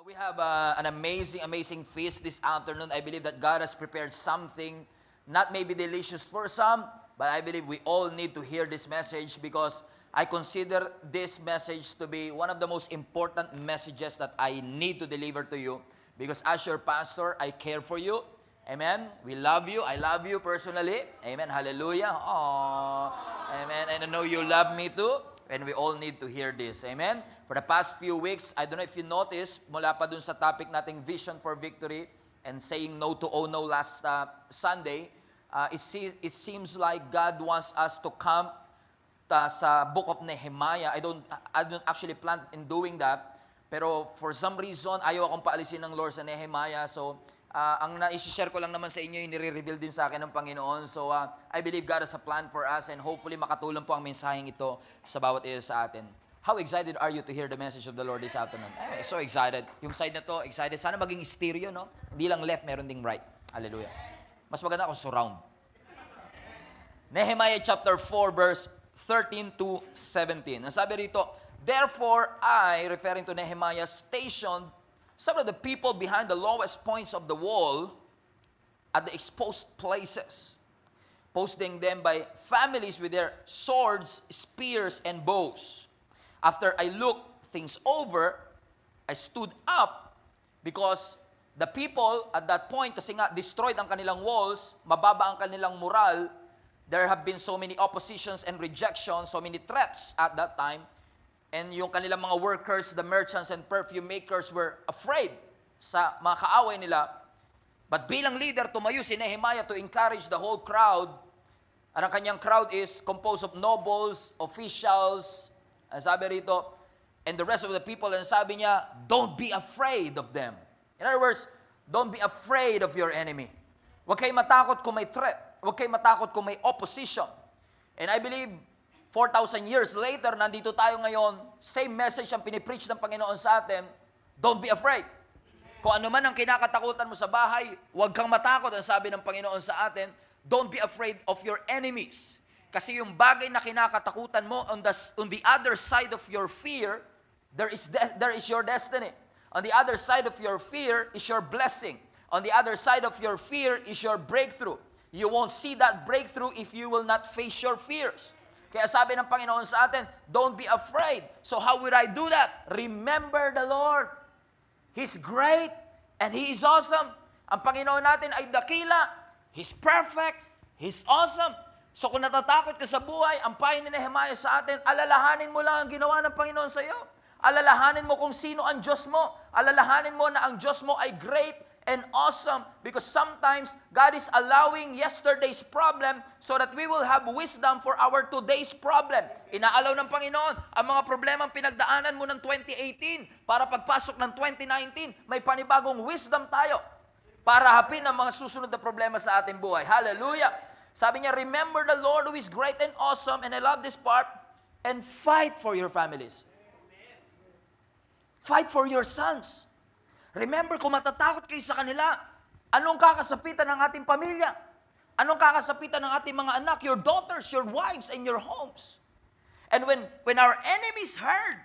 We have an amazing feast this afternoon. I believe that God has prepared something, not maybe delicious for some, but I believe we all need to hear this message because I consider this message to be one of the most important messages that I need to deliver to you because as your pastor, I care for you. Amen. We love you. I love you personally. Amen. Hallelujah. Aww. Amen. And I know you love me too. And we all need to hear this. Amen? For the past few weeks, I don't know if you noticed, mula pa dun sa topic nating Vision for Victory and saying no to oh no last Sunday, it seems like God wants us to come sa book of Nehemiah. I don't actually plan in doing that. Pero for some reason, ayaw akong paalisin ng Lord sa Nehemiah. So, ang na-share ko lang naman sa inyo, yung nire-reveal din sa akin ng Panginoon. So, I believe God has a plan for us and hopefully makatulong po ang mensaheng ito sa bawat isa sa atin. How excited are you to hear the message of the Lord this afternoon? I'm so excited. Yung side na to, excited. Sana maging stereo, no? Hindi lang left, meron ding right. Hallelujah. Mas maganda kung surround. Nehemiah chapter 4, verse 13 to 17. Ang sabi rito, therefore I, referring to Nehemiah, stationed some of the people behind the lowest points of the wall at the exposed places, posting them by families with their swords, spears, and bows. After I looked things over, I stood up because the people at that point, kasi nga destroyed ang kanilang walls, mababa ang kanilang moral, there have been so many oppositions and rejections, so many threats at that time, and yung kanilang mga workers, the merchants and perfume makers were afraid sa mga kaaway nila. But bilang leader, tumayo si Nehemiah to encourage the whole crowd. At ang kanyang crowd is composed of nobles, officials, ang sabi rito, and the rest of the people, and sabi niya, don't be afraid of them. In other words, don't be afraid of your enemy. Huwag kayo matakot kung may threat. Huwag kayo matakot kung may opposition. And I believe, 4,000 years later, nandito tayo ngayon, same message ang pinipreach ng Panginoon sa atin, don't be afraid. Kung ano man ang kinakatakutan mo sa bahay, huwag kang matakot, ang sabi ng Panginoon sa atin, don't be afraid of your enemies. Kasi yung bagay na kinakatakutan mo, on the other side of your fear, there is your destiny. On the other side of your fear is your blessing. On the other side of your fear is your breakthrough. You won't see that breakthrough if you will not face your fears. Kaya sabi ng Panginoon sa atin, don't be afraid. So how would I do that? Remember the Lord. He's great and He is awesome. Ang Panginoon natin ay dakila. He's perfect. He's awesome. So kung natatakot ka sa buhay, ang payo ni Nehemiah sa atin, alalahanin mo lang ang ginawa ng Panginoon sa iyo. Alalahanin mo kung sino ang Diyos mo. Alalahanin mo na ang Diyos mo ay great and awesome because sometimes God is allowing yesterday's problem so that we will have wisdom for our today's problem. Inaalaw ng Panginoon ang mga problemang pinagdaanan mo ng 2018 para pagpasok ng 2019, may panibagong wisdom tayo para harapin ang mga susunod na problema sa ating buhay. Hallelujah! Sabi niya, remember the Lord who is great and awesome, and I love this part, and fight for your families. Fight for your sons. Remember, kung matatakot kayo sa kanila, anong kakasapitan ng ating pamilya? Anong kakasapitan ng ating mga anak, your daughters, your wives, and your homes? And when our enemies heard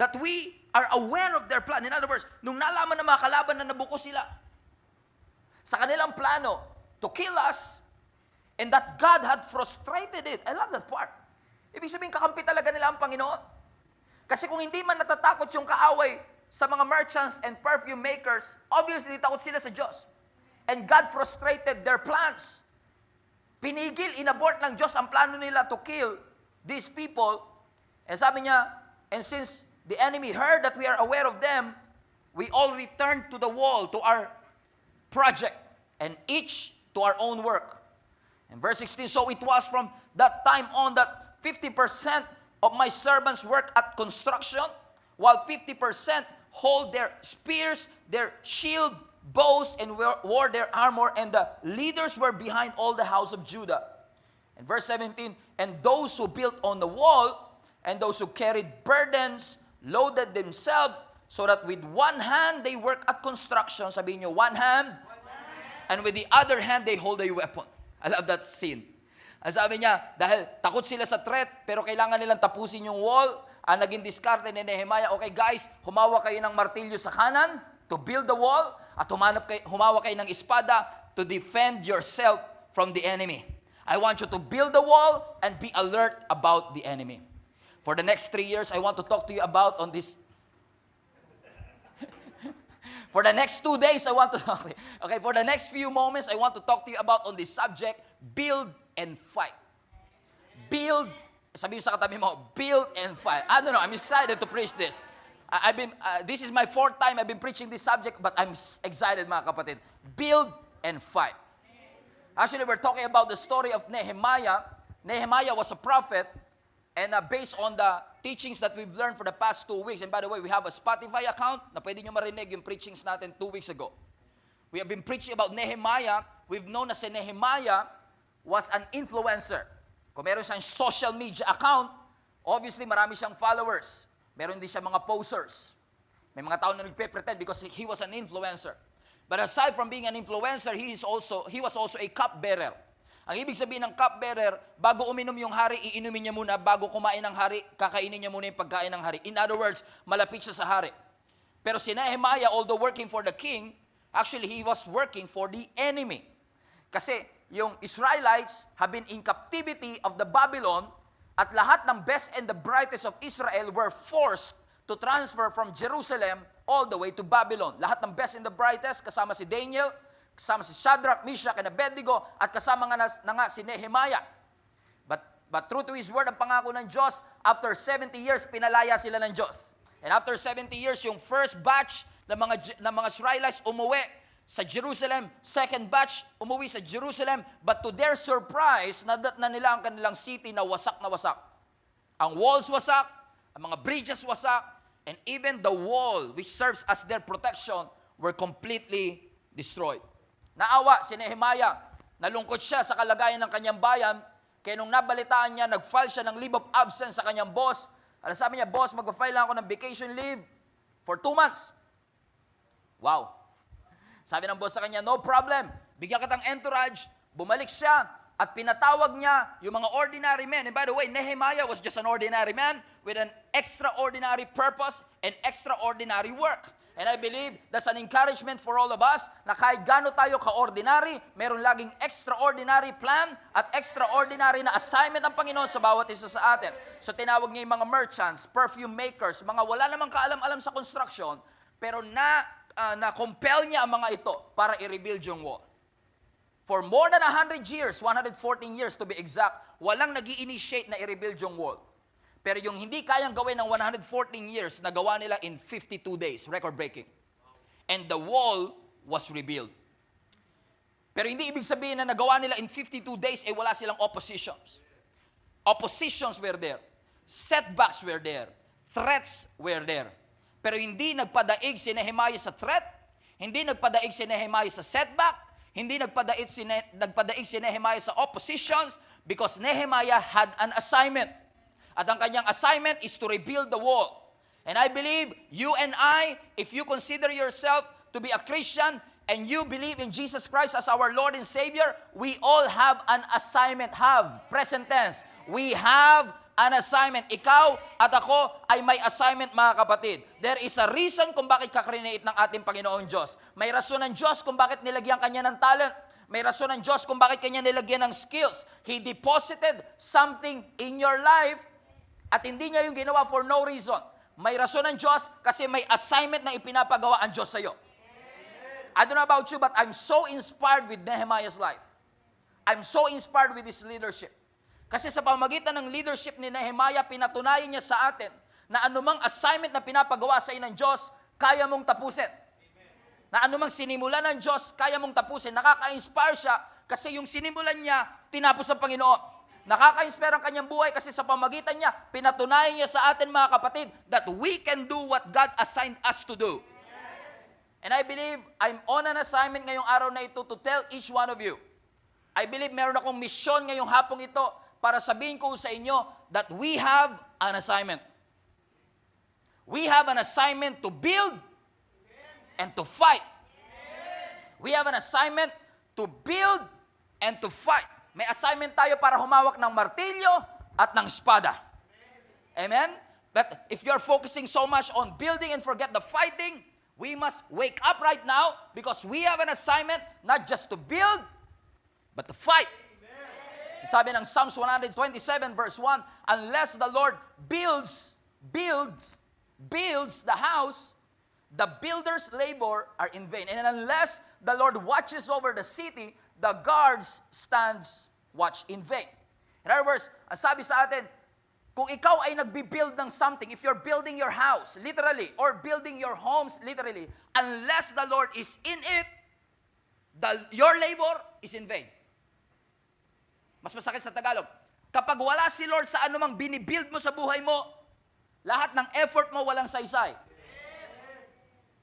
that we are aware of their plan, in other words, nung nalaman ng mga kalaban na nabuko sila sa kanilang plano to kill us, and that God had frustrated it. I love that part. Ibig sabihin, kakampi talaga nila ang Panginoon. Kasi kung hindi man natatakot yung kaaway sa mga merchants and perfume makers, obviously, takot sila sa Diyos. And God frustrated their plans. Pinigil, inabort ng Diyos ang plano nila to kill these people. And sabi niya, and since the enemy heard that we are aware of them, we all returned to the wall, to our project, and each to our own work. And verse 16, so it was from that time on that 50% of my servants work at construction, while 50% hold their spears, their shield, bows, and wore their armor, and the leaders were behind all the house of Judah. And verse 17, and those who built on the wall, and those who carried burdens, loaded themselves, so that with one hand they work at construction. Sabihin nyo, one hand, and with the other hand they hold a weapon. I love that scene. Ang sabi niya, dahil takot sila sa threat, pero kailangan nilang tapusin yung wall, ang naging diskarte ni Nehemiah, okay guys, humawak kayo ng martilyo sa kanan to build the wall, at humawak kayo ng espada to defend yourself from the enemy. I want you to build the wall and be alert about the enemy. For the next 3 years, I want to talk to you about on this. For the next 2 days, I want to, okay, for the next few moments, I want to talk to you about on this subject, build and fight. Build, sabi sa katabi mo, build and fight. I don't know, I'm excited to preach this. This is my 4th time I've been preaching this subject, but I'm excited, mga kapatid. Build and fight. Actually, we're talking about the story of Nehemiah. Nehemiah was a prophet, and based on the teachings that we've learned for the past 2 weeks, and by the way, we have a Spotify account na pwede nyo marinig yung preachings natin 2 weeks ago. We have been preaching about Nehemiah. We've known na si Nehemiah was an influencer. Kung meron siyang social media account, obviously marami siyang followers. Meron din siya mga posters. May mga tao na nagpe-pretend because he was an influencer. But aside from being an influencer, he was also a cupbearer. Ang ibig sabihin ng cupbearer, bago uminom yung hari, iinumin niya muna. Bago kumain ng hari, kakainin niya muna yung pagkain ng hari. In other words, malapit siya sa hari. Pero si Nehemiah, although working for the king, actually he was working for the enemy. Kasi yung Israelites have been in captivity of the Babylon, at lahat ng best and the brightest of Israel were forced to transfer from Jerusalem all the way to Babylon. Lahat ng best and the brightest, kasama si Daniel, kasama si Shadrach, Meshach, and Abednego, at kasama nga si Nehemiah. But true to His word, ang pangako ng Diyos, after 70 years, pinalaya sila ng Diyos. And after 70 years, yung first batch ng mga Israelites umuwi sa Jerusalem, second batch umuwi sa Jerusalem, but to their surprise, nadat na nila ang kanilang city na wasak na wasak. Ang walls wasak, ang mga bridges wasak, and even the wall which serves as their protection were completely destroyed. Naawa si Nehemiah, nalungkot siya sa kalagayan ng kanyang bayan, kaya nung nabalitaan niya, nag-file siya ng leave of absence sa kanyang boss. Alam, sabi niya, boss, mag-file lang ako ng vacation leave for 2 months. Wow. Sabi ng boss sa kanya, no problem, bigyan kitang entourage. Bumalik siya at pinatawag niya yung mga ordinary men. And by the way, Nehemiah was just an ordinary man with an extraordinary purpose and extraordinary work. And I believe that's an encouragement for all of us na kahit gaano tayo ka-ordinary, meron laging extraordinary plan at extraordinary na assignment ng Panginoon sa bawat isa sa atin. So tinawag niya yung mga merchants, perfume makers, mga wala namang kaalam-alam sa construction, pero na-compel niya ang mga ito para i-rebuild yung wall. For more than 100 years, 114 years to be exact, walang nag-i-initiate na i-rebuild yung wall. Pero yung hindi kayang gawin ng 114 years, nagawa nila in 52 days, record-breaking. And the wall was rebuilt. Pero hindi ibig sabihin na nagawa nila in 52 days, wala silang oppositions. Oppositions were there. Setbacks were there. Threats were there. Pero hindi nagpadaig si Nehemiah sa threat, hindi nagpadaig si Nehemiah sa setback, hindi nagpadaig si Nehemiah sa oppositions, because Nehemiah had an assignment. At ang kanyang assignment is to rebuild the wall. And I believe you and I, if you consider yourself to be a Christian and you believe in Jesus Christ as our Lord and Savior, we all have an assignment. Have, present tense. We have an assignment. Ikaw at ako ay may assignment, mga kapatid. There is a reason kung bakit kakreate ng ating Panginoong Diyos. May rason ng Diyos kung bakit nilagyan kanya ng talent. May rason ng Diyos kung bakit kanya nilagyan ng skills. He deposited something in your life at hindi niya yung ginawa for no reason. May rason ng Diyos kasi may assignment na ipinapagawa ang Diyos sa iyo. I don't know about you, but I'm so inspired with Nehemiah's life. I'm so inspired with his leadership. Kasi sa pamagitan ng leadership ni Nehemiah, pinatunayan niya sa atin na anumang assignment na pinapagawa sa iyo ng Diyos, kaya mong tapusin. Na anumang sinimulan ng Diyos, kaya mong tapusin. Nakaka-inspire siya kasi yung sinimulan niya, tinapos ng Panginoon. Nakaka-inspire ang kanyang buhay kasi sa pamagitan niya, pinatunayan niya sa atin, mga kapatid, that we can do what God assigned us to do. And I believe I'm on an assignment ngayong araw na ito to tell each one of you. I believe meron akong mission ngayong hapong ito para sabihin ko sa inyo that we have an assignment. We have an assignment to build and to fight. We have an assignment to build and to fight. May assignment tayo para humawak ng martilyo at ng espada. Amen? But if you're focusing so much on building and forget the fighting, we must wake up right now because we have an assignment not just to build, but to fight. Sabi ng Psalms 127 verse 1, unless the Lord builds the house, the builder's labor are in vain. And unless the Lord watches over the city, the guards stands watch in vain. In other words, ang sabi sa atin, kung ikaw ay nagbi-build ng something, if you're building your house, literally, or building your homes, literally, unless the Lord is in it, your labor is in vain. Mas masakit sa Tagalog. Kapag wala si Lord sa anumang binibuild mo sa buhay mo, lahat ng effort mo walang saysay.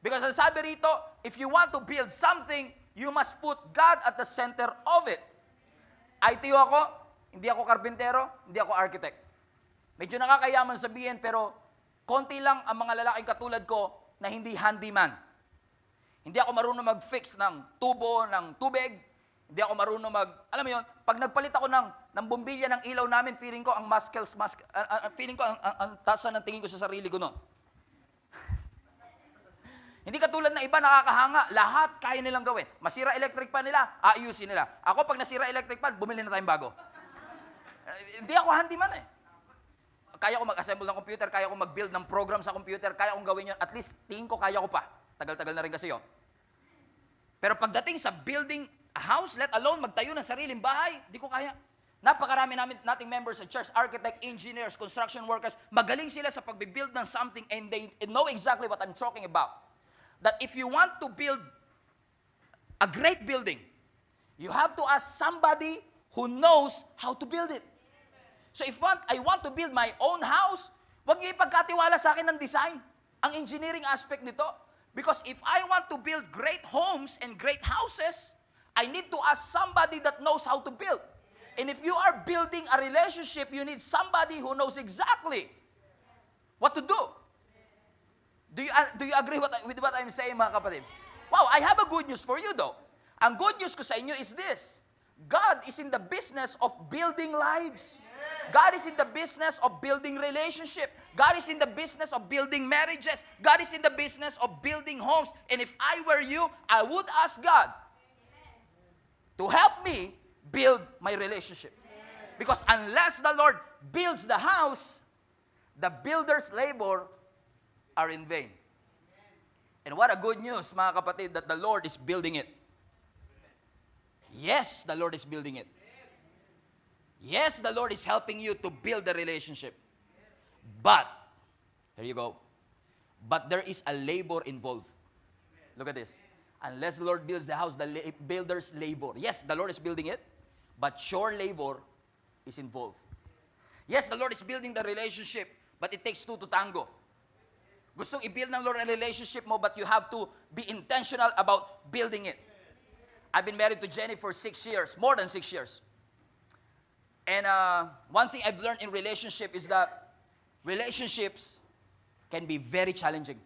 Because ang sabi rito, if you want to build something, you must put God at the center of it. ITO ako, hindi ako karpintero, hindi ako architect. Medyo nakakayaman sabihin, pero konti lang ang mga lalaking katulad ko na hindi handyman. Hindi ako marunong mag-fix ng tubo, ng tubig. Hindi ako marunong alam mo yun, pag nagpalit ako ng bombilya ng ilaw namin, feeling ko ang feeling ko ang tasa ng tingin ko sa sarili ko noon. Hindi katulad na iba nakakahanga, lahat kaya nilang gawin. Masira electric pan nila, aayusin nila. Ako pag nasira electric pan, bumili na tayong bago. Hindi ako handyman eh. Kaya ko mag-assemble ng computer, kaya ko mag-build ng program sa computer, kaya kong gawin yun. At least, tingin ko kaya ko pa. Tagal-tagal na rin kasi yun. Pero pagdating sa building a house, let alone magtayo ng sariling bahay, di ko kaya. Napakarami nating members sa church, architect, engineers, construction workers, magaling sila sa pagbibuild ng something and they know exactly what I'm talking about. That if you want to build a great building, you have to ask somebody who knows how to build it. So if I want to build my own house, huwag niyo ipagkatiwala sa akin ng design, ang engineering aspect nito. Because if I want to build great homes and great houses, I need to ask somebody that knows how to build. And if you are building a relationship, you need somebody who knows exactly what to do. Do you agree with what I'm saying, mga kapatid? Wow, I have a good news for you though. Ang good news ko sa inyo is this. God is in the business of building lives. God is in the business of building relationship. God is in the business of building marriages. God is in the business of building homes. And if I were you, I would ask God to help me build my relationship. Because unless the Lord builds the house, the builder's labor are in vain. And what a good news, mga kapatid, that the Lord is building it. Yes, the Lord is building it. Yes, the Lord is helping you to build the relationship. But, here you go. But there is a labor involved. Look at this. Unless the Lord builds the house, the builder's labor. Yes, the Lord is building it, but your labor is involved. Yes, the Lord is building the relationship, but it takes two to tango. Gustong i-build ng Lord ang relationship mo, but you have to be intentional about building it. I've been married to Jenny for 6 years, more than 6 years. And one thing I've learned in relationship is that relationships can be very challenging.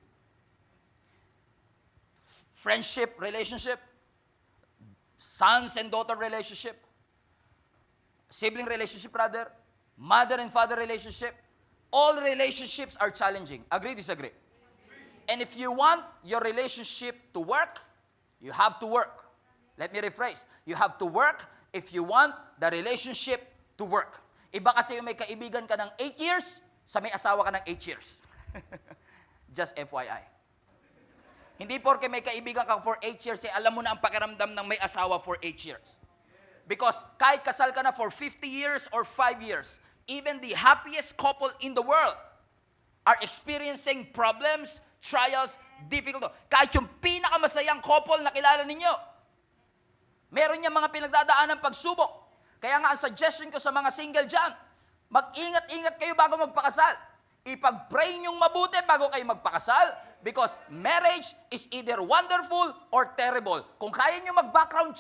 Friendship relationship, sons and daughter relationship, sibling relationship rather, mother and father relationship, all relationships are challenging. Agree, disagree? And if you want your relationship to work, you have to work. Let me rephrase. You have to work if you want the relationship to work. Iba kasi yung may kaibigan ka ng 8 years, sa may asawa ka ng 8 years. Just FYI. Hindi porke may kaibigan ka for 8 years, alam mo na ang pakiramdam ng may asawa for 8 years. Because kahit kasal ka na for 50 years or 5 years, even the happiest couple in the world are experiencing problems, trials, difficulty. Kahit yung pinakamasayang couple na kilala ninyo, meron niya mga pinagdadaan ng pagsubok. Kaya nga ang suggestion ko sa mga single dyan, mag-ingat-ingat kayo bago magpakasal. Ipag-pray niyong mabuti bago kayo magpakasal because marriage is either wonderful or terrible. Kung kaya niyo mag-background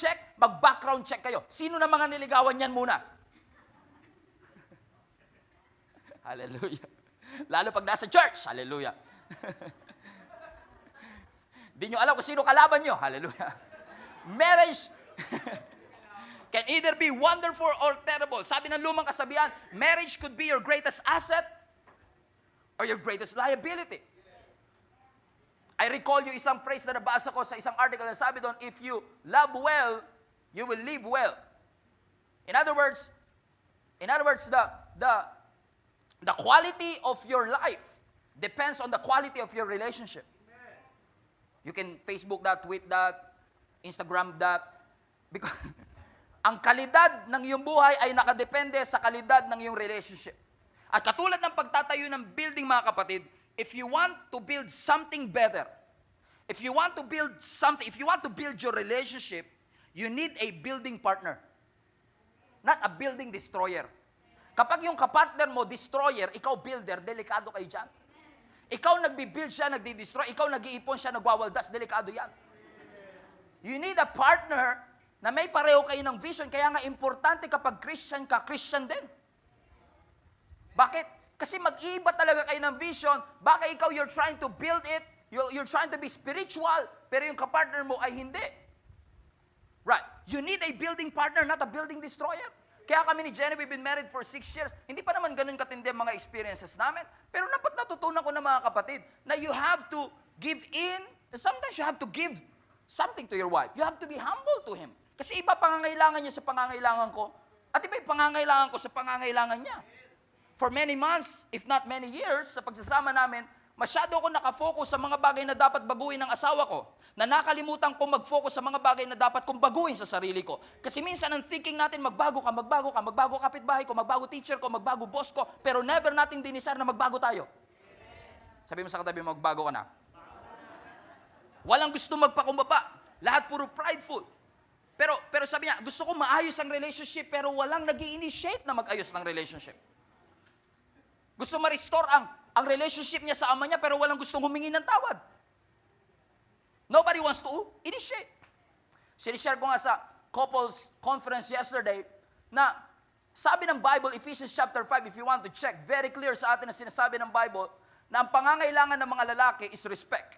check kayo. Sino na mga niligawan niyan muna? Hallelujah. Lalo pag nasa church. Hallelujah. Di nyo alam kung sino kalaban nyo. Hallelujah. Marriage can either be wonderful or terrible. Sabi ng lumang kasabihan, marriage could be your greatest asset or your greatest liability. I recall yung isang phrase na nabasa ko sa isang article na sabi doon, if you love well, you will live well. In other words, the quality of your life depends on the quality of your relationship. You can Facebook that, tweet that, Instagram that. Because ang kalidad ng iyong buhay ay nakadepende sa kalidad ng iyong relationship. At katulad ng pagtatayo ng building, mga kapatid, if you want to build something better, if you want to build your relationship, you need a building partner. Not a building destroyer. Kapag yung kapartner mo, destroyer, ikaw builder, delikado kayo dyan. Ikaw nagbi-build siya, nagdi-destroy, ikaw nag-iipon siya, nagwawaldas, delikado yan. You need a partner na may pareho kayo ng vision, kaya nga importante kapag Christian ka, Christian din. Bakit? Kasi mag-iiba talaga kayo ng vision, baka ikaw you're trying to build it, you're trying to be spiritual, pero yung kapartner mo ay hindi. Right. You need a building partner, not a building destroyer. Kaya kami ni Jenny, we've been married for 6 years. Hindi pa naman ganun katindi ang mga experiences namin. Pero dapat natutunan ko na, mga kapatid, na you have to give in. Sometimes you have to give something to your wife. You have to be humble to him. Kasi iba pangangailangan niya sa pangangailangan ko. At iba yung pangangailangan ko sa pangangailangan niya. For many months, if not many years, sa pagsasama namin, masyado ako nakafocus sa mga bagay na dapat baguhin ng asawa ko. Na nakalimutan kong mag-focus sa mga bagay na dapat kong baguhin sa sarili ko. Kasi minsan ang thinking natin, magbago kapitbahay ko, magbago teacher ko, magbago boss ko, pero never natin dinisar na magbago tayo. Sabi mo sa katabi, magbago ka na. Walang gusto magpakumbaba. Lahat puro prideful. Pero sabi niya, gusto ko maayos ang relationship, pero walang nag-i-initiate na mag-ayos ng relationship. Gusto ma-restore ang relationship niya sa ama niya, pero walang gustong humingi ng tawad. Nobody wants to initiate. Sinishare ko nga sa couples conference yesterday na sabi ng Bible, Ephesians chapter 5, if you want to check, very clear sa atin na sinasabi ng Bible na ang pangangailangan ng mga lalaki is respect.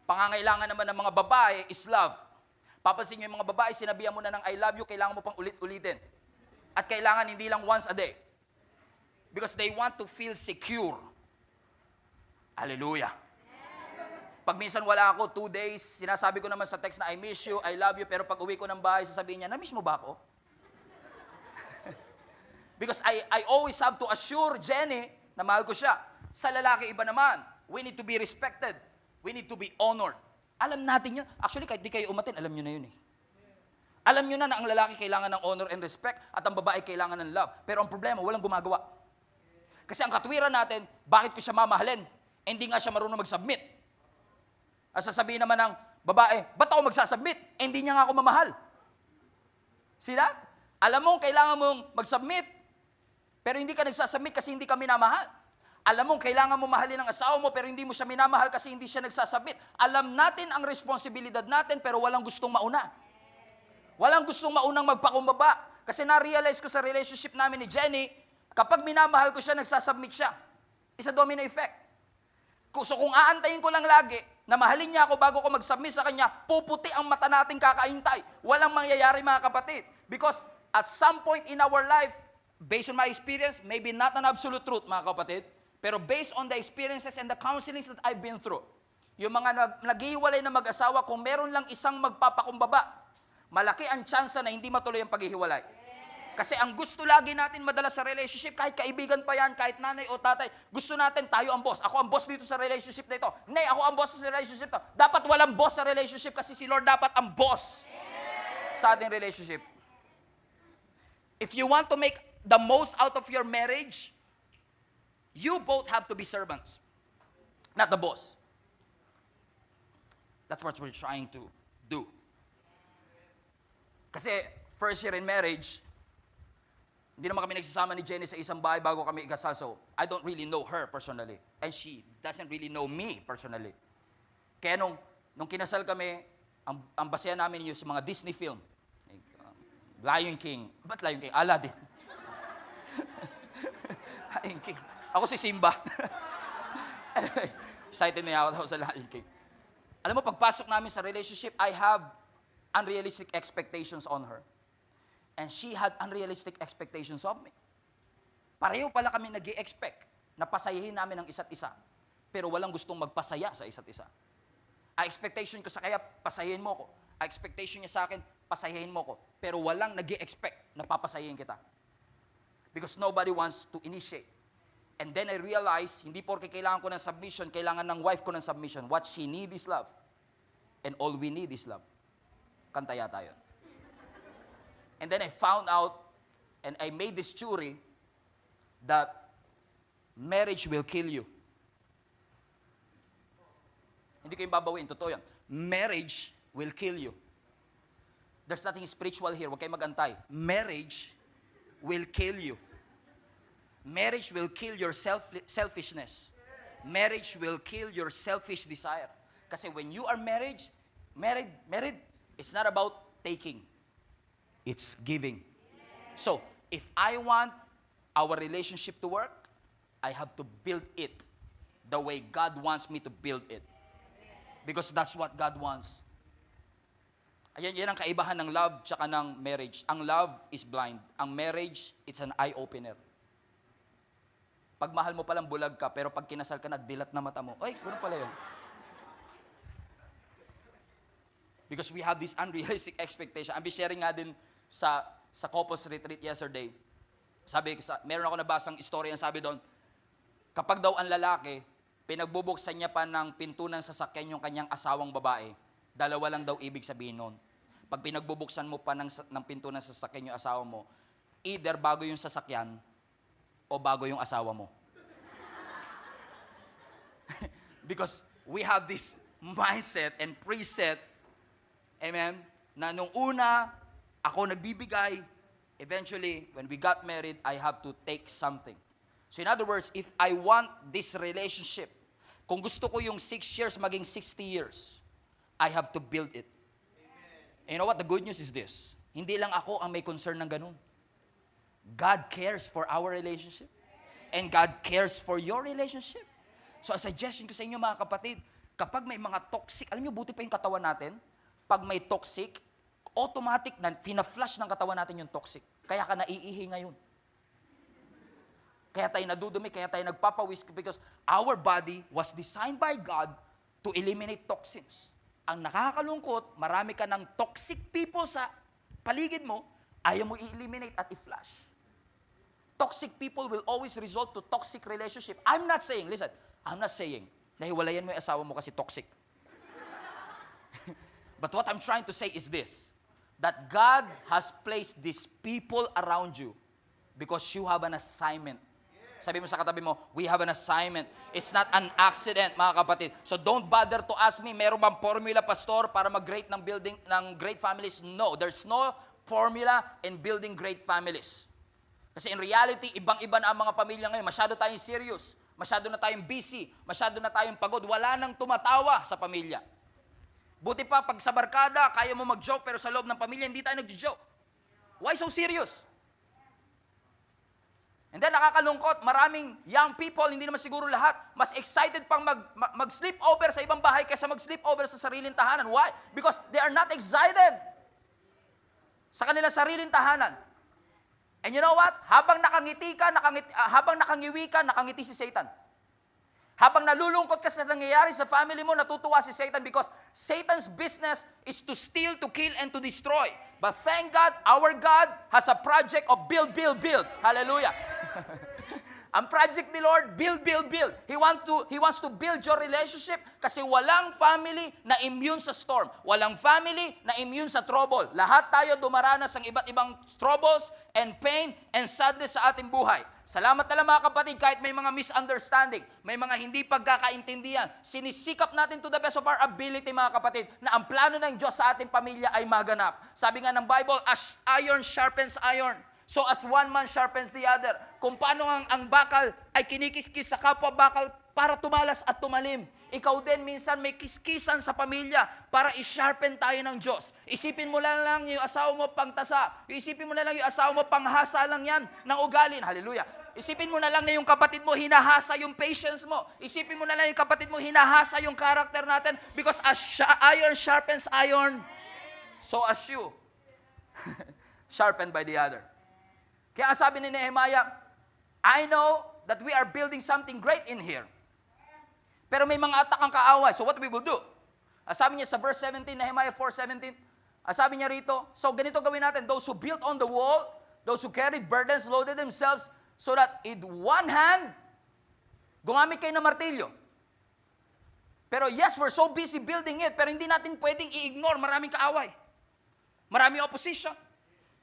Pangangailangan naman ng mga babae is love. Papansin nyo yung mga babae, sinabihan mo na ng I love you, kailangan mo pang ulit-ulitin. At kailangan hindi lang once a day. Because they want to feel secure. Hallelujah. Pag minsan wala ako, 2 days, sinasabi ko naman sa text na I miss you, I love you, pero pag uwi ko ng bahay, sasabihin niya, na-miss mo ba ako? Because I always have to assure Jenny na mahal ko siya. Sa lalaki, iba naman. We need to be respected. We need to be honored. Alam natin yun. Actually, kahit di kayo umatin, alam nyo na yun eh. Alam nyo na ang lalaki kailangan ng honor and respect at ang babae kailangan ng love. Pero ang problema, walang gumagawa. Kasi ang katwiran natin, bakit ko siya mamahalin? Hindi nga siya marunong mag-submit. At sasabihin naman ng babae, ba't ako magsasubmit? Hindi niya nga ako mamahal. See that? Alam mo, kailangan mong mag-submit, pero hindi ka nagsasubmit kasi hindi ka minamahal. Alam mo, kailangan mo mahalin ang asawa mo, pero hindi mo siya minamahal kasi hindi siya nagsasubmit. Alam natin ang responsibilidad natin, pero walang gustong mauna. Walang gustong maunang magpakumbaba. Kasi na-realize ko sa relationship namin ni Jenny, kapag minamahal ko siya, nagsasubmit siya. It's a domino effect. So kung aantayin ko lang lagi na mahalin niya ako bago ko mag-submit sa kanya, puputi ang mata nating kakaintay. Walang mangyayari, mga kapatid. Because at some point in our life, based on my experience, maybe not an absolute truth, mga kapatid, pero based on the experiences and the counselings that I've been through, yung mga naghihiwalay na mag-asawa, kung meron lang isang magpapakumbaba, malaki ang tsansa na hindi matuloy ang paghihiwalay. Kasi ang gusto lagi natin madalas sa relationship, kahit kaibigan pa yan, kahit nanay o tatay, gusto natin tayo ang boss. Ako ang boss dito sa relationship na ito. Nay, ako ang boss sa relationship na ito. Dapat walang boss sa relationship kasi si Lord dapat ang boss sa ating relationship. If you want to make the most out of your marriage, you both have to be servants, not the boss. That's what we're trying to do. Kasi first year in marriage, hindi naman kami nagsasama ni Jenny sa isang bahay bago kami ikasal. So, I don't really know her personally. And she doesn't really know me personally. Kaya nung kinasal kami, ang basehan namin yung sa mga Disney film. Lion King. Ba't Lion King? Aladdin. Lion King. Ako si Simba. Anyway, excited na ako sa Lion King. Alam mo, pagpasok namin sa relationship, I have unrealistic expectations on her. And she had unrealistic expectations of me. Pareho pala kami nag-i-expect na pasayahin namin ang isa't isa, pero walang gustong magpasaya sa isa't isa. Ang expectation ko sa kaya, pasayahin mo ko. Ang expectation niya sa akin, pasayahin mo ko. Pero walang nag-i-expect na papasayahin kita. Because nobody wants to initiate. And then I realize, hindi porke kailangan ko ng submission, kailangan ng wife ko ng submission. What she need is love. And all we need is love. Kanta yata yun. And then I found out, and I made this theory, that marriage will kill you. Hindi ko yung babawin, totoo yan. Marriage will kill you. There's nothing spiritual here, huwag kayo mag-antay. Marriage will kill you. Marriage will kill your selfishness. Marriage will kill your selfish desire. Kasi when you are married, it's not about taking. It's giving. So, if I want our relationship to work, I have to build it the way God wants me to build it. Because that's what God wants. Ayan, yan ang kaibahan ng love tsaka ng marriage. Ang love is blind. Ang marriage, it's an eye-opener. Pag mahal mo palang bulag ka, pero pag kinasal ka na, dilat na mata mo. Ay, gano'n pala yun. Because we have this unrealistic expectation. I'll be sharing nga din sa couples retreat yesterday. Meron ako nabasang story, ang sabi doon, kapag daw ang lalaki, pinagbubuksan niya pa ng pinto ng sasakyan yung kanyang asawang babae, dalawa lang daw ibig sabihin nun. Pag pinagbubuksan mo pa ng pinto ng sasakyan yung asawa mo, either bago yung sasakyan, o bago yung asawa mo. Because we have this mindset and preset, amen, na nung una, ako nagbibigay, eventually, when we got married, I have to take something. So in other words, if I want this relationship, kung gusto ko yung 6 years maging 60 years, I have to build it. And you know what? The good news is this. Hindi lang ako ang may concern ng ganun. God cares for our relationship. And God cares for your relationship. So a suggestion ko sa inyo mga kapatid, kapag may mga toxic, alam niyo buti pa yung katawan natin, pag may toxic, automatic na fina-flush ng katawan natin yung toxic. Kaya ka naiihi ngayon. Kaya tayo nadudumi, kaya tayo nagpapawis because our body was designed by God to eliminate toxins. Ang nakakalungkot, marami ka ng toxic people sa paligid mo, ayaw mo i-eliminate at i-flush. Toxic people will always result to toxic relationship. I'm not saying na hiwalayan mo yung asawa mo kasi toxic. But what I'm trying to say is this, that God has placed these people around you because you have an assignment. Sabi mo sa katabi mo, we have an assignment. It's not an accident, mga kapatid. So don't bother to ask me, meron bang formula, pastor, para mag-great ng building ng great families? No, there's no formula in building great families. Kasi in reality, ibang-iba na ang mga pamilya ngayon. Masyado tayong serious, masyado na tayong busy, masyado na tayong pagod. Wala nang tumatawa sa pamilya. Buti pa, pag sa barkada, kaya mo mag-joke, pero sa loob ng pamilya, hindi tayo nag-joke. Why so serious? And then nakakalungkot, maraming young people, hindi naman siguro lahat, mas excited pang mag-sleep over sa ibang bahay kaysa mag-sleep over sa sariling tahanan. Why? Because they are not excited sa kanilang sariling tahanan. And you know what? Habang nakangiti ka, habang nakangiwi ka, nakangiti si Satan. Habang nalulungkot ka sa nangyayari sa family mo, natutuwa si Satan because Satan's business is to steal, to kill, and to destroy. But thank God, our God has a project of build, build, build. Hallelujah. Ang project ni Lord, build, build, build. He wants to build your relationship kasi walang family na immune sa storm. Walang family na immune sa trouble. Lahat tayo dumaranas ng iba't ibang troubles and pain and sadness sa ating buhay. Salamat na lang mga kapatid, kahit may mga misunderstanding, may mga hindi pagkakaintindihan, sinisikap natin to the best of our ability mga kapatid, na ang plano ng Diyos sa ating pamilya ay maganap. Sabi nga ng Bible, as iron sharpens iron, so as one man sharpens the other. Kung paano ang bakal ay kinikiskis sa kapwa bakal para tumalas at tumalim. Ikaw din minsan may kiskisan sa pamilya para i-sharpen tayo ng Diyos. Isipin mo lang yung asawa mo pangtasa. Isipin mo na lang yung asawa mo panghasa lang yan ng ugalin. Hallelujah. Isipin mo na lang na yung kapatid mo hinahasa yung patience mo. Isipin mo na lang yung kapatid mo hinahasa yung character natin because as iron sharpens iron, so as you sharpened by the other. Kaya ang sabi ni Nehemiah, I know that we are building something great in here. Pero may mga atak ang kaaway. So what we will do? Sabi niya sa verse 17, Nehemiah 4:17, sabi niya rito, so ganito gawin natin, those who built on the wall, those who carried burdens, loaded themselves, so that in one hand, gumamit kayo ng martilyo. Pero yes, we're so busy building it, pero hindi natin pwedeng i-ignore maraming kaaway. Maraming opposition.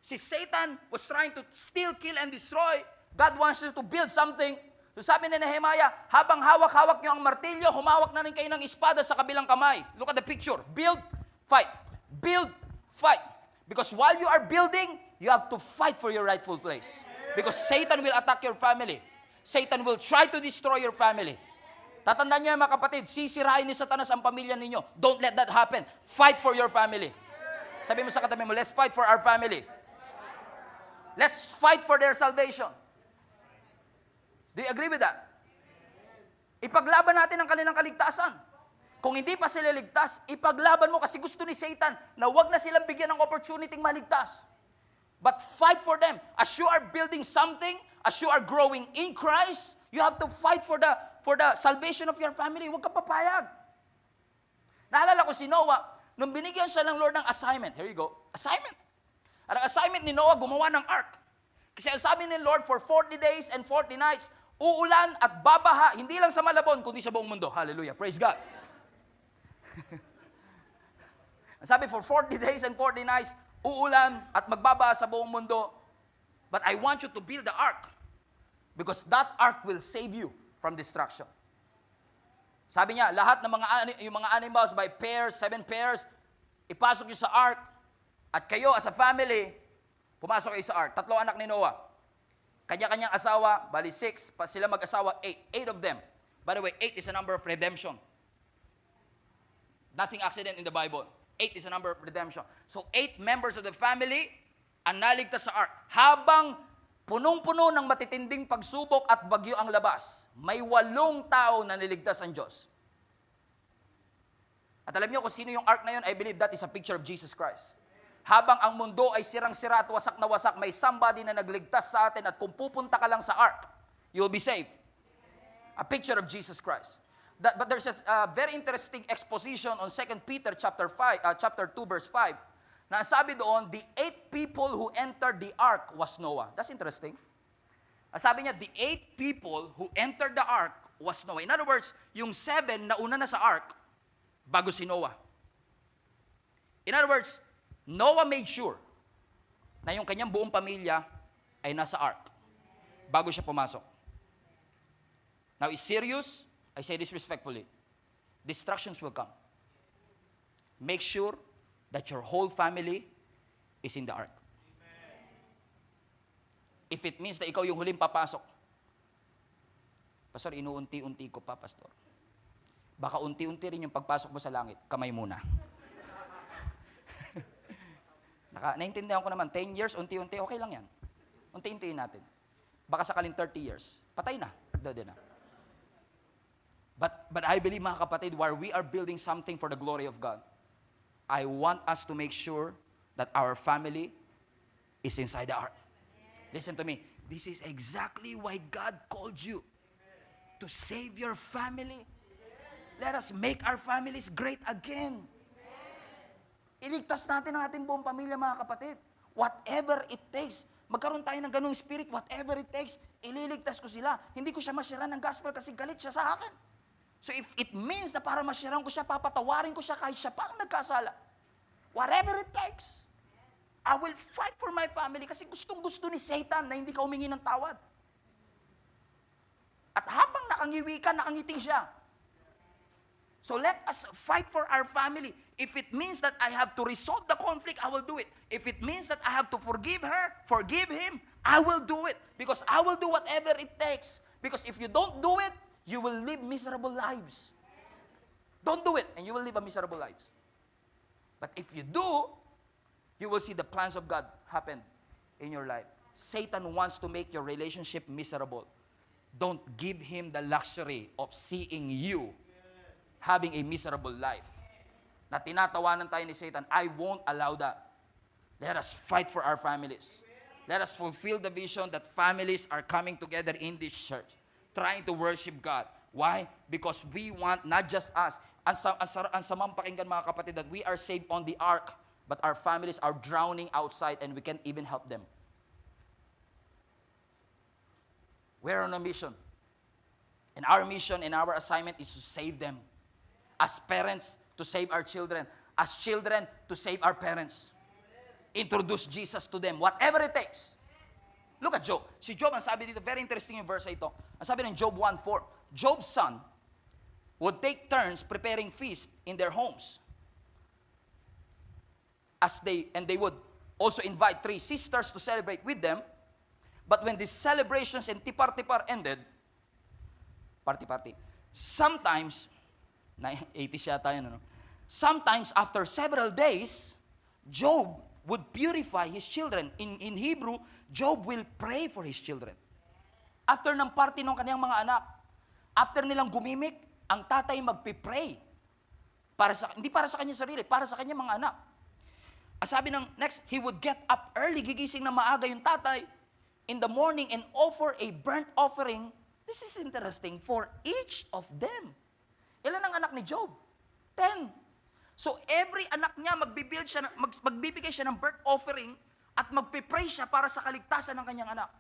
Si Satan was trying to steal, kill, and destroy. God wants us to build something. So sabi ni Nehemiah, habang hawak-hawak nyo ang martilyo, humawak na rin kayo ng espada sa kabilang kamay. Look at the picture. Build, fight. Build, fight. Because while you are building, you have to fight for your rightful place. Because Satan will attack your family. Satan will try to destroy your family. Tatandaan niyo mga kapatid, sisirain ni Satanas ang pamilya ninyo. Don't let that happen. Fight for your family. Sabi mo sa katabi mo, let's fight for our family. Let's fight for their salvation. Do you agree with that? Ipaglaban natin ang kanilang kaligtasan. Kung hindi pa sila ligtas, ipaglaban mo kasi gusto ni Satan na wag na silang bigyan ng opportunity maligtas. But fight for them. As you are building something, as you are growing in Christ, you have to fight for the salvation of your family. Huwag ka papayag. Naalala ko si Noah, nung binigyan siya ng Lord ng assignment, here you go, assignment. At ang assignment ni Noah, gumawa ng ark. Kasi ang sabi ni Lord, for 40 days and 40 nights, uulan at babaha, hindi lang sa Malabon, kundi sa buong mundo. Hallelujah. Praise God. Ang sabi, for 40 days and 40 nights, uulan at magbabaha sa buong mundo. But I want you to build the ark. Because that ark will save you from destruction. Sabi niya, lahat ng yung mga animals by pairs, 7 pairs, ipasok niyo sa ark. At kayo as a family, pumasok kayo sa ark. 3 anak ni Noah. Kanya-kanyang asawa, bali 6, pa sila mag-asawa, 8. 8 of them. By the way, 8 is a number of redemption. Nothing accident in the Bible. 8 is a number of redemption. So 8 members of the family ang naligtas sa ark. Habang punong-puno ng matitinding pagsubok at bagyo ang labas, may 8 tao na niligtas ang Diyos. At alam niyo kung sino yung ark na yun, I believe that is a picture of Jesus Christ. Habang ang mundo ay sirang-sira at wasak na wasak, may somebody na nagligtas sa atin at kung pupunta ka lang sa ark, you will be saved. A picture of Jesus Christ. But there's a very interesting exposition on 2 Peter chapter 2 verse 5. Na sabi doon, the 8 people who entered the ark was Noah. That's interesting. Sabi niya, the 8 people who entered the ark was Noah. In other words, yung 7 na una na sa ark, bago si Noah. In other words, Noah made sure na yung kanyang buong pamilya ay nasa ark bago siya pumasok. Now, it's serious. I say this respectfully. Distractions will come. Make sure that your whole family is in the ark. If it means na ikaw yung huling papasok, Pastor, inuunti-unti ko pa, Pastor. Baka unti-unti rin yung pagpasok mo sa langit. Kamay muna. Naintindihan ko naman, 10 years, unti-unti, okay lang yan. Unti-untiin natin. Baka sakaling 30 years, patay na. Dode na. But I believe, mga kapatid, while we are building something for the glory of God, I want us to make sure that our family is inside the ark. Listen to me. This is exactly why God called you. To save your family. Let us make our families great again. Iligtas natin ang ating buong pamilya, mga kapatid. Whatever it takes. Magkaroon tayo ng ganung spirit, whatever it takes, ililigtas ko sila. Hindi ko siya masira ng gospel kasi galit siya sa akin. So if it means na para masirang ko siya, papatawarin ko siya kahit siya pa ang nagkasala. Whatever it takes. I will fight for my family kasi gustong-gusto ni Satan na hindi ka humingi ng tawad. At habang nakangiwi ka, nakangiting siya. So let us fight for our family. If it means that I have to resolve the conflict, I will do it. If it means that I have to forgive her, forgive him, I will do it. Because I will do whatever it takes. Because if you don't do it, you will live miserable lives. Don't do it, and you will live a miserable lives. But if you do, you will see the plans of God happen in your life. Satan wants to make your relationship miserable. Don't give him the luxury of seeing you having a miserable life. Na tinatawanan tayo ni Satan, I won't allow that. Let us fight for our families. Let us fulfill the vision that families are coming together in this church. trying to worship God. Why? Because we want not just us. Ang samang pakinggan mga kapatid, that we are saved on the ark, but our families are drowning outside and we can't even help them. We're on a mission. And our mission and our assignment is to save them. As parents, to save our children. As children, to save our parents. Introduce Jesus to them, whatever it takes. Look at Job. Si Job, ang sabi dito, very interesting yung verse ito. Ang sabi ng Job 1:4, Job's son would take turns preparing feast in their homes. And they would also invite 3 sisters to celebrate with them. But when these celebrations and tipar-tipar ended, party-party, sometimes, 80s yata yun, ano? Sometimes after several days, Job would purify his children. In Hebrew, Job will pray for his children. After ng party ng kanyang mga anak, after nilang gumimik, ang tatay magpipray. Hindi para sa kanyang sarili, para sa kanyang mga anak. Sabi ng next, he would get up early, gigising na maaga yung tatay, in the morning and offer a burnt offering. This is interesting, for each of them. Ilan ang anak ni Job? 10. So every anak niya, magbibigay siya ng burnt offering at magpipray siya para sa kaligtasan ng kanyang anak.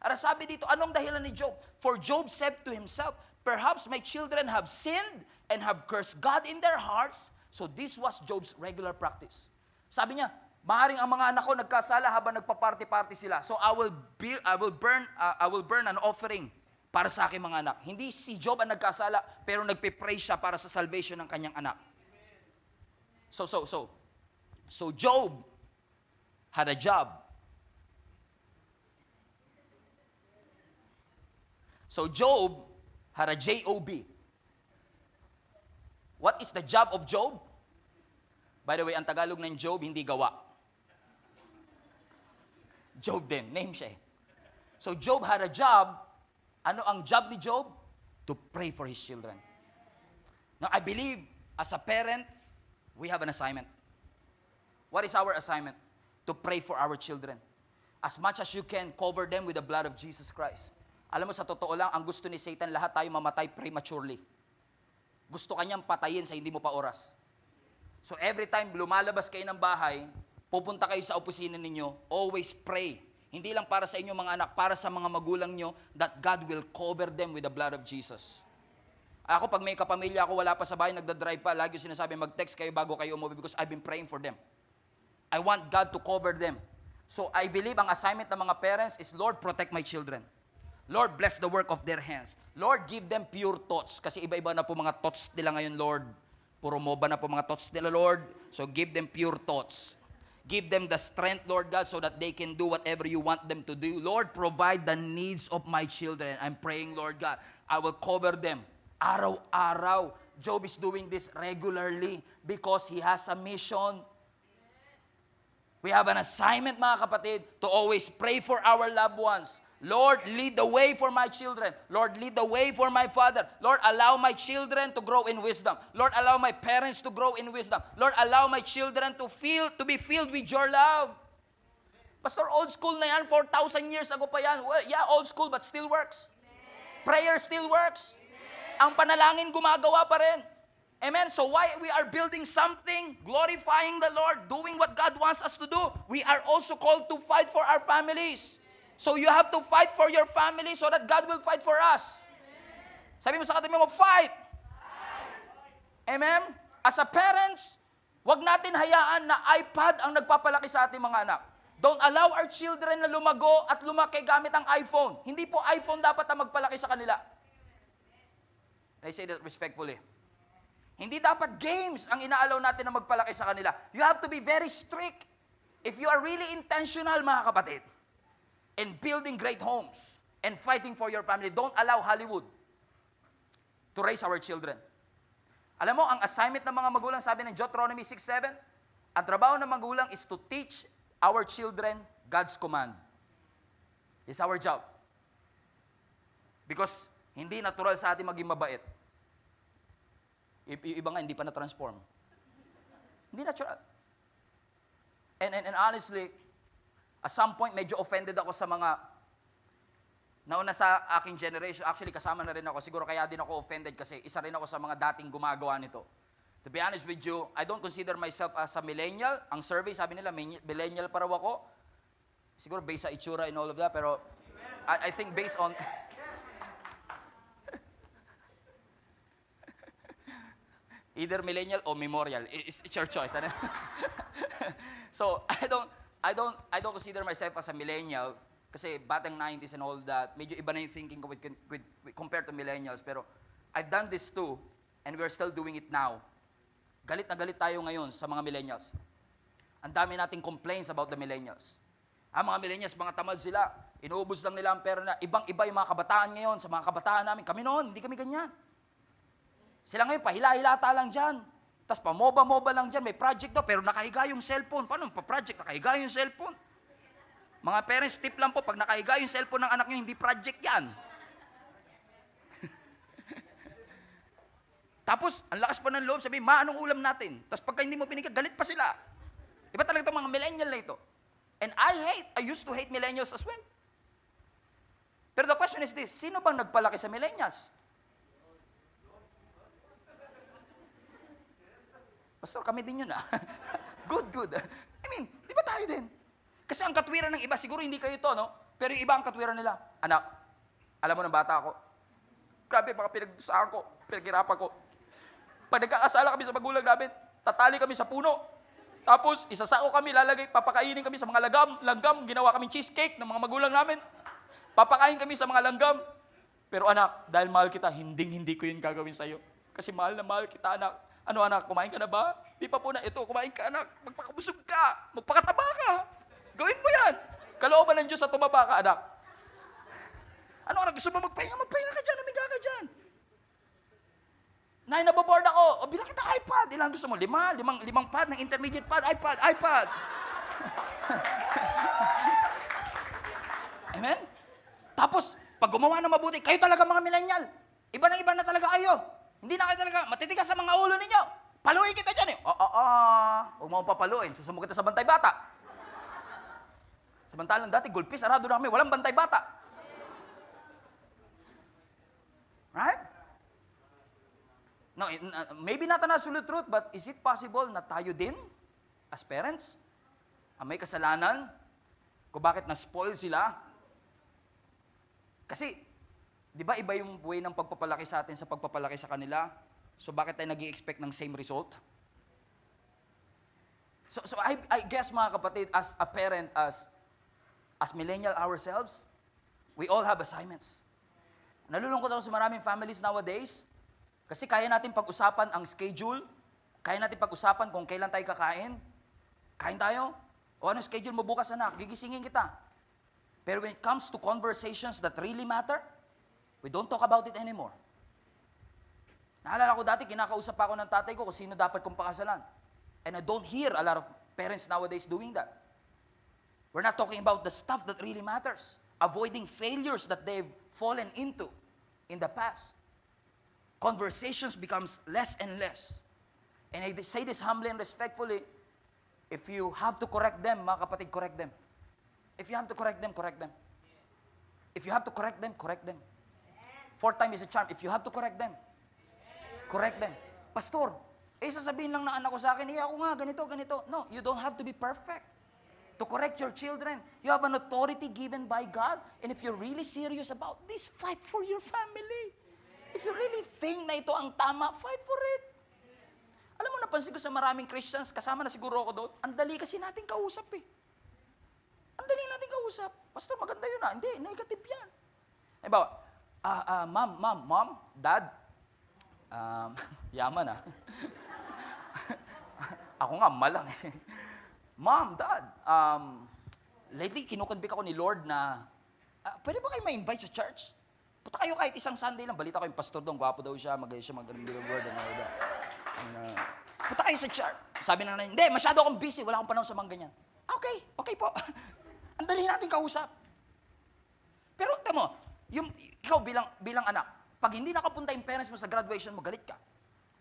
At sabi dito, anong dahilan ni Job? For Job said to himself, perhaps my children have sinned and have cursed God in their hearts. So this was Job's regular practice. Sabi niya, maaaring ang mga anak ko nagkasala habang nagpa-party-party sila. So I will burn an offering para sa aking mga anak. Hindi si Job ang nagkasala, pero nagpipray siya para sa salvation ng kanyang anak. So Job had a job. So Job had a J-O-B. What is the job of Job? By the way, ang Tagalog ng Job, hindi gawa. Job din, name siya eh. So Job had a job. Ano ang job ni Job? To pray for his children. Now, I believe, as a parent, we have an assignment. What is our assignment? To pray for our children. As much as you can, cover them with the blood of Jesus Christ. Alam mo, sa totoo lang, ang gusto ni Satan, lahat tayo mamatay prematurely. Gusto kanyang patayin sa hindi mo pa oras. So every time lumalabas kayo ng bahay, pupunta kayo sa opisina ninyo, always pray. Hindi lang para sa inyong mga anak, para sa mga magulang nyo, that God will cover them with the blood of Jesus. Ako, pag may kapamilya ako, wala pa sa bahay, nagdadrive pa, lagi yung sinasabi, mag-text kayo bago kayo umuwi because I've been praying for them. I want God to cover them. So I believe ang assignment ng mga parents is, Lord, protect my children. Lord, bless the work of their hands. Lord, give them pure thoughts. Kasi iba-iba na po mga thoughts nila ngayon, Lord. Puro moba na po mga thoughts nila, Lord. So give them pure thoughts. Give them the strength, Lord God, so that they can do whatever you want them to do. Lord, provide the needs of my children. I'm praying, Lord God, I will cover them. Araw-araw. Job is doing this regularly because he has a mission. We have an assignment, mga kapatid, to always pray for our loved ones. Lord, lead the way for my children. Lord, lead the way for my father. Lord, allow my children to grow in wisdom. Lord, allow my parents to grow in wisdom. Lord, allow my children to be filled with your love. Pastor, old school na yan, 4,000 years ago pa yan. Well, yeah, old school, but still works. Prayer still works. Ang panalangin gumagawa pa rin. Amen? So why we are building something, glorifying the Lord, doing what God wants us to do, we are also called to fight for our families. So you have to fight for your family so that God will fight for us. Sabi mo sa katabi mo, fight! Amen? As a parents, wag natin hayaan na iPad ang nagpapalaki sa ating mga anak. Don't allow our children na lumago at lumaki gamit ang iPhone. Hindi po iPhone dapat ang magpalaki sa kanila. I say that respectfully. Hindi dapat games ang inaalaw natin na magpalaki sa kanila. You have to be very strict. If you are really intentional, mga kapatid, in building great homes and fighting for your family, don't allow Hollywood to raise our children. Alam mo, ang assignment ng mga magulang, sabi ng Deuteronomy 6:7, ang trabaho ng magulang is to teach our children God's command. It's our job. Because hindi natural sa atin maging mabait. Iba nga, hindi pa na-transform. Hindi natural. And honestly, at some point, medyo offended ako sa mga Nauna sa aking generation, actually kasama na rin ako, siguro kaya din ako offended kasi isa rin ako sa mga dating gumagawa nito. To be honest with you, I don't consider myself as a millennial. Ang survey, sabi nila, millennial pa raw ako. Siguro based sa itsura and all of that, pero I think based on... Either millennial or memorial. It's your choice. Ano? So, I don't consider myself as a millennial kasi batang 90s and all that, medyo iba na yung thinking ko compared to millennials. Pero I've done this too, and we're still doing it now. Galit na galit tayo ngayon sa mga millennials. Ang dami nating complaints about the millennials. Ang mga millennials, mga tamad sila. Inuubos lang nila ang pera na ibang-iba yung mga kabataan ngayon sa mga kabataan namin. Kami noon, hindi kami ganyan. Sila ngayon, pahila-hilata lang dyan. Tapos pamoba-moba lang dyan, may project daw, pero nakahiga yung cellphone. Paano pa-project? Nakahiga yung cellphone. Mga parents, tip lang po, pag nakahiga yung cellphone ng anak nyo, hindi project yan. Tapos, ang lakas pa ng loob, sabi, ma, anong ulam natin? Tapos pagka hindi mo binigyan, galit pa sila. Iba talaga itong mga millennial na ito. And I used to hate millennials as well. Pero the question is this, sino bang nagpalaki sa millennials? Pastor, kami din yun Good. I mean, di ba tayo din? Kasi ang katwiran ng iba, siguro hindi kayo to, no? Pero yung iba ang katwiran nila. Anak, alam mo ng bata ako, grabe, baka pinagdusahan ko, pinaghirapan ko. Pag nagkakasala kami sa magulang namin, tatali kami sa puno. Tapos, isasako kami, lalagay, papakainin kami sa mga langgam, ginawa kami cheesecake ng mga magulang namin. Papakain kami sa mga langgam. Pero anak, dahil mahal kita, hindi ko yun gagawin sa'yo. Kasi mahal na mahal kita, anak. Ano anak, kumain ka na ba? Di pa po na ito, kumain ka anak. Magpakabusog ka, magpakataba ka. Gawin mo yan. Kalooban ng Diyos sa tumaba ka, anak. Ano anak, gusto mo magpahinga ka dyan, amiga ka dyan. Nay, nababoard ako. O, bilang kita iPad. Ilang gusto mo? Limang pad ng intermediate pad. iPad. Amen? Tapos, pag gumawa ng mabuti, kayo talaga mga millennial. Iba na talaga kayo. Hindi na kayo talaga matitigas sa mga ulo ninyo. Paluin kita dyan eh. Huwag mo papaluin. Susumog kita sa bantay bata. Samantalang dati, gulpi, sarado na kami. Walang bantay bata. Right? No, maybe not an absolute truth, but is it possible na tayo din, as parents, ang may kasalanan kung bakit na-spoil sila? Kasi, di ba iba yung way ng pagpapalaki sa atin sa pagpapalaki sa kanila? So bakit tayo nag-i-expect ng same result? So I guess mga kapatid, as a parent, as millennial ourselves, we all have assignments. Nalulungkot ako sa maraming families nowadays kasi kaya natin pag-usapan ang schedule, kaya natin pag-usapan kung kailan tayo kakain. Kain tayo? O ano schedule mo bukas anak? Gigisingin kita. Pero when it comes to conversations that really matter, we don't talk about it anymore. Naalala ko dati, kinakausap ako ng tatay ko kung sino dapat kong pakasalan. And I don't hear a lot of parents nowadays doing that. We're not talking about the stuff that really matters. Avoiding failures that they've fallen into in the past. Conversations becomes less and less. And I say this humbly and respectfully, if you have to correct them, mga kapatid, correct them. If you have to correct them, correct them. If you have to correct them, correct them. Fourth time is a charm. If you have to correct them, correct them. Pastor, sasabihin lang na anak ko sa akin, ako nga, ganito. No, you don't have to be perfect to correct your children. You have an authority given by God. And if you're really serious about this, fight for your family. If you really think na ito ang tama, fight for it. Alam mo, napansin ko sa maraming Christians, kasama na siguro ako doon, ang dali kasi natin kausap eh. Ang dali natin kausap. Pastor, maganda yun Hindi, negative yan. Halimbawa, mom, dad, yaman Ako nga, malang eh. Mom, dad, lately kinukonvict ako ni Lord na, pwede ba kayo ma-invite sa church? Punta kayo kahit isang Sunday lang. Balita ko yung pastor doon, gwapo daw siya, magayon siya, mag-reveal word and all that. Punta kayo sa church. Sabi na hindi, masyado akong busy, wala akong panahon sa mga ganyan. Okay po. Ang dali natin kausap. Pero, tamo, ikaw bilang anak, pag hindi nakapunta yung parents mo sa graduation mo, galit ka.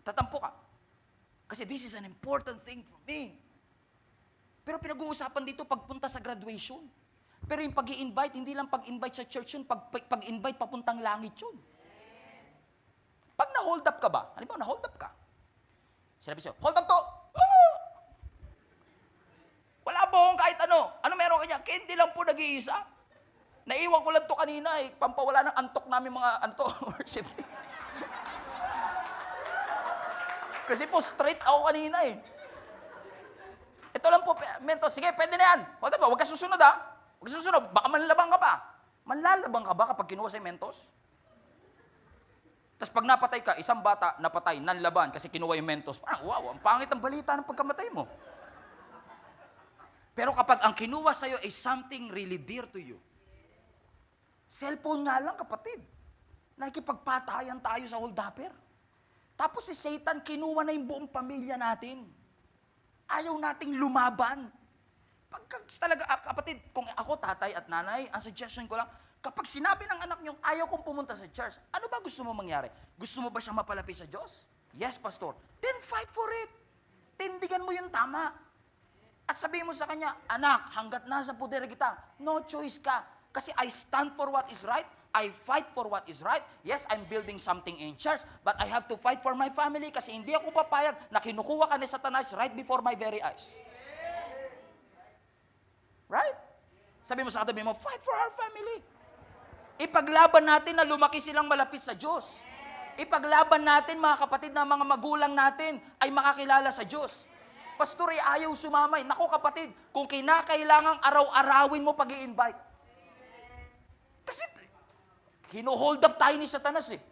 Tatampo ka. Kasi this is an important thing for me. Pero pinag-uusapan dito pagpunta sa graduation. Pero yung pag-i-invite, hindi lang pag-invite sa church yun, pag-invite papuntang langit yun. Pag na-hold up ka ba, halimbawa na-hold up ka, sinabi sa'yo, hold up to! Ah! Wala po akong kahit ano. Ano meron kanya? Candy lang po nag-iisa. Naiwan ko lang to kanina eh. Pampawala ng antok namin mga worship. Kasi po straight ako kanina eh. Ito lang po, mento. Sige, pwede na yan. Hold up to, huwag ka susunod ha. Huwag ka susunod. Baka manlalabang ka pa. Manlalabang ka ba kapag kinuha sa mentos? Tapos pag napatay ka, isang bata napatay, nanlaban kasi kinuha yung mentos. Parang, wow, ang pangit ang balita ng pagkamatay mo. Pero kapag ang kinuha sa'yo ay something really dear to you, cellphone nga lang, kapatid. Nakikipagpatayan tayo sa hold-upper. Tapos si Satan, kinuha na yung buong pamilya natin. Ayaw nating lumaban. Talaga, kapatid, kung ako, tatay at nanay, ang suggestion ko lang, kapag sinabi ng anak niyo, ayaw kong pumunta sa church, ano ba gusto mo mangyari? Gusto mo ba siyang mapalapit sa Diyos? Yes, Pastor. Then fight for it. Tindigan mo yung tama. At sabihin mo sa kanya, anak, hanggat nasa puder kita, no choice ka. Kasi I stand for what is right, I fight for what is right. Yes, I'm building something in church, but I have to fight for my family kasi hindi ako papayag na kinukuha ka ni Satanas right before my very eyes. Right? Sabi mo sa katabi mo, fight for our family. Ipaglaban natin na lumaki silang malapit sa Diyos. Ipaglaban natin, mga kapatid, na mga magulang natin ay makakilala sa Diyos. Pastor, ayaw sumamay. Naku kapatid, kung kinakailangang araw-arawin mo pag-i-invite. Kasi, hino-hold up tayo ni Satanas eh.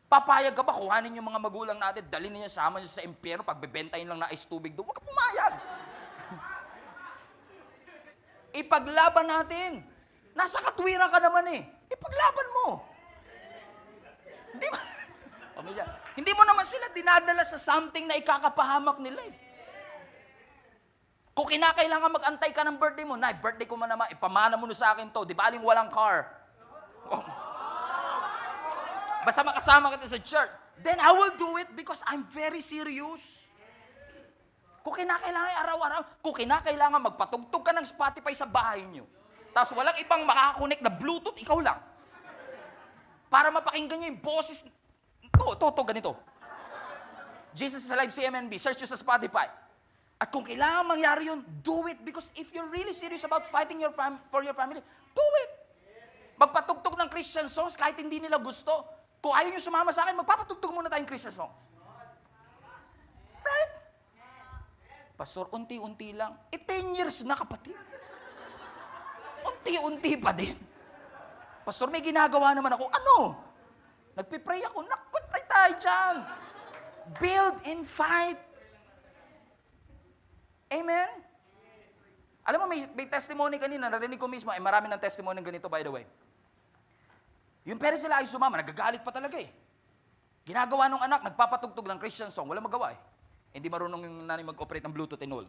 Papayag ka ba, kuhanin yung mga magulang natin, dalhin niya, sama niya sa impyerno, pagbebentahin lang na ice tubig doon, huwag ka pumayag. Ipaglaban natin. Nasa katwiran ka naman eh. Ipaglaban mo. Hindi ba? Pamilya, hindi mo naman sila dinadala sa something na ikakapahamak nila eh. Kung kinakailangan mag-antay ka ng birthday mo, Nay, birthday ko man naman, ipamana mo na sa akin to, di ba aling walang car? Oh. Basta makasama kita sa church, then I will do it because I'm very serious. Kung kinakailangan araw-araw, kung kinakailangan magpatugtog ka ng Spotify sa bahay niyo, tapos walang ibang makakakonek na Bluetooth, ikaw lang. Para mapakinggan niyo yung boses, ganito. Jesus is Alive CMNB, search nyo sa Spotify. At kung kailangan mangyari yun, do it. Because if you're really serious about fighting for your family, do it. Magpatugtog ng Christian songs kahit hindi nila gusto. Kung ayaw nyo sumama sa akin, magpapatugtog muna tayong Christian songs. Right? Pastor, unti-unti lang. 10 years na, kapatid. Unti-unti pa din. Pastor, may ginagawa naman ako. Ano? Nagpipray ako. Nakutay tayo dyan. Build and fight. Amen? Alam mo, may testimony kanina, narinig ko mismo, marami ng testimony ganito, by the way. Yung parents sila ay sumama, nagagalit pa talaga eh. Ginagawa nung anak, nagpapatugtog ng Christian song, wala magawa eh. Hindi marunong yung nanay mag-operate ng Bluetooth and all.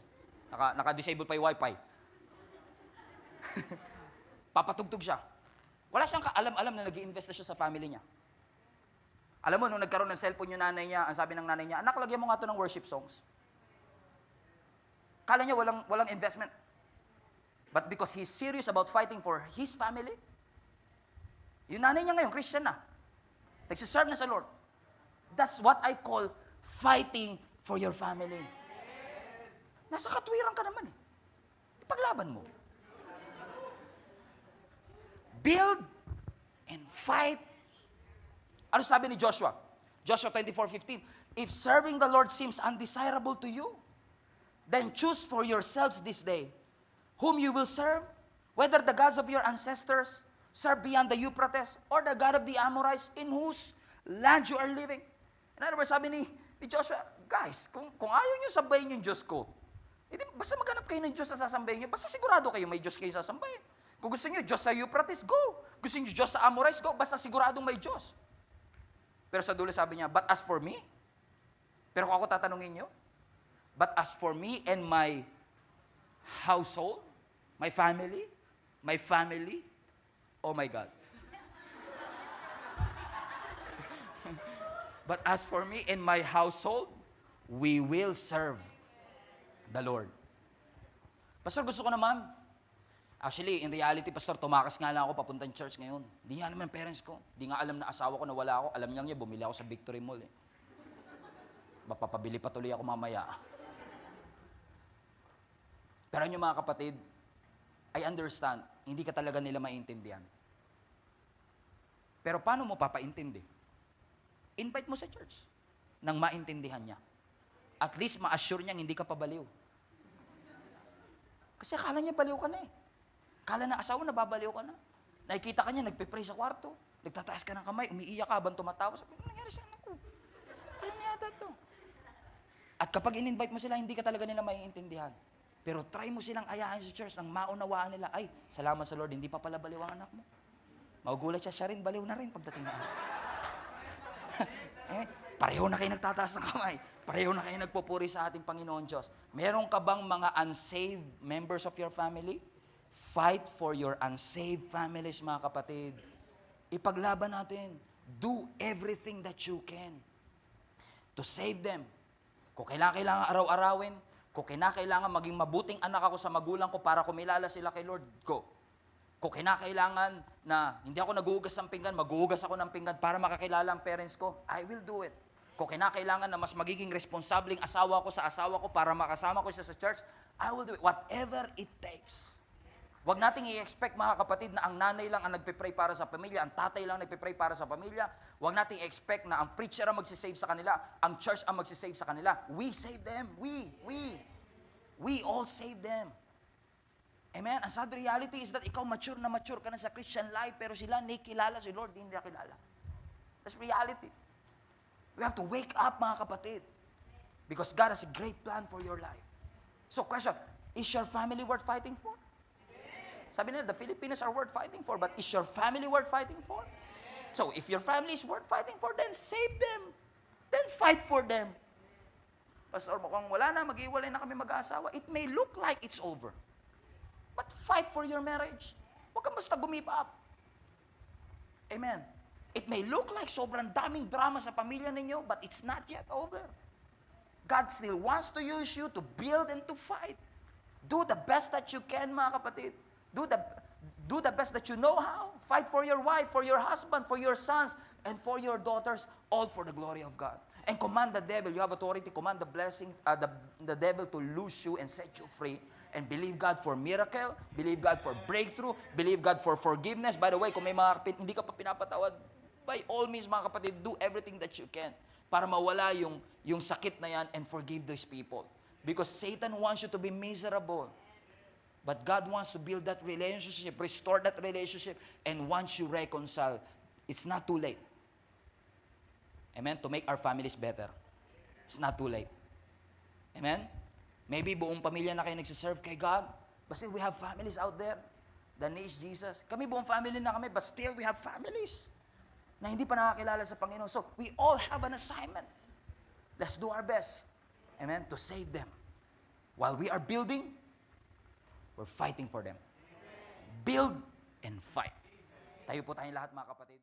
Naka-disable pa yung Wi-Fi. Papatugtog siya. Wala siyang kaalam-alam na nag-i-invest na siya sa family niya. Alam mo, nung nagkaroon ng cellphone yung nanay niya, ang sabi ng nanay niya, anak, lagyan mo nga ito ng worship songs. Kala niya walang investment. But because he's serious about fighting for his family, yung nanay niya ngayon, Christian na. Nagsiserve na sa Lord. That's what I call fighting for your family. Nasa katwiran ka naman eh. Ipaglaban mo. Build and fight. Ano sabi ni Joshua? Joshua 24:15. If serving the Lord seems undesirable to you, then choose for yourselves this day whom you will serve, whether the gods of your ancestors serve beyond the Euphrates, or the God of the Amorites in whose land you are living. In other words, sabi ni Joshua, guys, kung ayaw nyo sambahin yung Diyos ko, basta maghanap kayo ng Diyos na sasambahin nyo, basta sigurado kayo may Diyos kayo sasambahin. Kung gusto nyo Diyos sa Euphrates, go. Gusto nyo Diyos sa Amorites, go. Basta siguradong may Diyos. Pero sa dulo sabi niya, but as for me, pero kung ako tatanungin nyo, but as for me and my household, my family, oh my God. But as for me and my household, we will serve the Lord. Pastor, gusto ko naman, Actually, in reality, Pastor, tumakas nga lang ako papuntang church ngayon. Hindi nga naman parents ko. Hindi nga alam na asawa ko na wala ako. Alam niya bumili ako sa Victory Mall eh. Mapapabili pa tuloy ako mamaya. Pero yung mga kapatid, I understand, hindi ka talaga nila maintindihan. Pero paano mo papaintindi? Invite mo sa church nang maintindihan niya. At least ma-assure niya hindi ka pabaliw. Kasi akala niya baliw ka na eh. Akala na asawa, nababaliw ka na. Nakikita ka niya, nagpe-pray sa kwarto. Nagtataas ka ng kamay, umiiyak ka habang tumatawa. Sabi, ano nangyari sa anak ko? Ano yata to? At kapag in-invite mo sila, hindi ka talaga nila maiintindihan. Pero try mo silang ayahin sa church nang maunawaan nila, ay, salamat sa Lord, hindi pa pala baliw ang anak mo. Magugulat siya rin, baliw na rin pagdating na. Pareho na kayo nagtataas ng kamay. Pareho na kayo nagpupuri sa ating Panginoon Diyos. Meron ka bang mga unsaved members of your family? Fight for your unsaved families, mga kapatid. Ipaglaban natin. Do everything that you can to save them. Kung kailangan araw-arawin, kung kailangan maging mabuting anak ako sa magulang ko para kumilala sila kay Lord, go. Kung kailangan na hindi ako naguhugas ng pinggan, maghuhugas ako ng pinggan para makakilala ang parents ko, I will do it. Kung kailangan na mas magiging responsabling asawa ko sa asawa ko para makasama ko siya sa church, I will do it. Whatever it takes. Huwag nating i-expect, mga kapatid, na ang nanay lang ang nagpe-pray para sa pamilya, ang tatay lang nagpe-pray para sa pamilya. Huwag nating i-expect na ang preacher ang magsisave sa kanila, ang church ang magsisave sa kanila. We save them. We all save them. Amen? Ang sad reality is that ikaw mature ka na sa Christian life, pero sila hindi kilala si Lord, hindi nila kilala. That's reality. We have to wake up, mga kapatid. Because God has a great plan for your life. So question, is your family worth fighting for? Sabi nila, the Filipinos are worth fighting for, but is your family worth fighting for? So, if your family is worth fighting for, then save them. Then fight for them. Pastor, mukhang wala na, mag-iwalay na kami mag-aasawa. It may look like it's over. But fight for your marriage. Huwag kang basta give up. Amen. It may look like sobrang daming drama sa pamilya ninyo, but it's not yet over. God still wants to use you to build and to fight. Do the best that you can, mga kapatid. Do the best that you know how. Fight for your wife, for your husband, for your sons, and for your daughters, all for the glory of God. And command the devil, you have authority, command the blessing, the devil to loose you and set you free. And believe God for miracle, believe God for breakthrough, believe God for forgiveness. By the way, kung may mga hindi ka pa pinapatawad, by all means, mga kapatid, do everything that you can para mawala yung sakit na yan and forgive those people. Because Satan wants you to be miserable. But God wants to build that relationship, restore that relationship, and once you reconcile, it's not too late. Amen? To make our families better. It's not too late. Amen? Maybe buong pamilya na kayo nagsiserve kay God, but still we have families out there that needs Jesus. Kami buong family na kami, but still we have families na hindi pa nakakilala sa Panginoon. So, we all have an assignment. Let's do our best, amen, to save them. While we are building, we're fighting for them. Build and fight. Tayo po tayong lahat, mga kapatid.